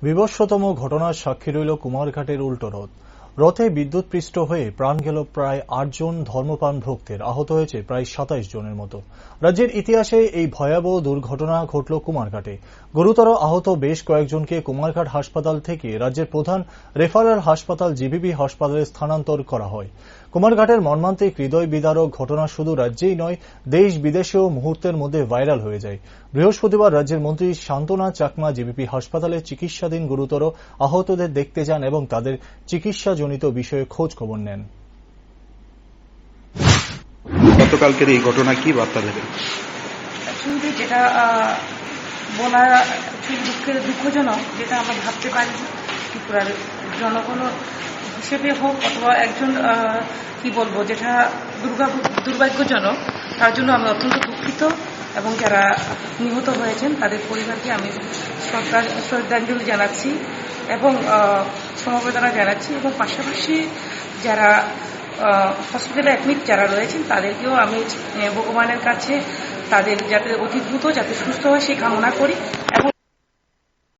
বিভৎসতম ঘটনার সাক্ষী রইল কুমারঘাটের উল্টো রথ। রথে বিদ্যুৎপৃষ্ট হয়ে প্রাণ গেল প্রায় ৮ জন ধর্মপ্রাণ ভক্তের, আহত হয়েছে প্রায় ২৭ জনের মতো। রাজ্যের ইতিহাসে এই ভয়াবহ দুর্ঘটনা ঘটল কুমারঘাটে। গুরুতর আহত বেশ কয়েকজনকে কুমারঘাট হাসপাতাল থেকে রাজ্যের প্রধান রেফারেল হাসপাতাল জিবিপি হাসপাতালে স্থানান্তর করা হয়। কুমারঘাটের মর্মান্তিক হৃদয় বিদারক ঘটনা শুধু রাজ্যেই নয়, দেশ বিদেশেও মুহূর্তের মধ্যে ভাইরাল হয়ে যায়। বৃহস্পতিবার রাজ্যের মন্ত্রী শান্তনা চাকমা জিবিপি হাসপাতালে চিকিৎসাধীন গুরুতর আহতদের দেখতে যান এবং তাদের চিকিৎসাজনিত বিষয়ে খোঁজ খবর নেন। গতকালকের এই ঘটনা কি বার্তা দেবেন? যেটা বলা দুঃখজনক, যেটা আমরা ভাবতে পারি ত্রিপুরার জনগণ হিসেবে হোক অথবা একজন কি বলবো, যেটা দুর্ভাগ্যজনক, তার জন্য আমি অত্যন্ত দুঃখিত এবং যারা নিহত হয়েছেন তাদের পরিবারকে আমি শ্রদ্ধাঞ্জলি জানাচ্ছি এবং সমবেদনা জানাচ্ছি এবং পাশাপাশি যারা হসপিটালে অ্যাডমিট যারা রয়েছেন তাদেরকেও আমি ভগবানের কাছে তাদের যাতে অতি দ্রুত যাতে সুস্থ হয় সেই কামনা করি এবং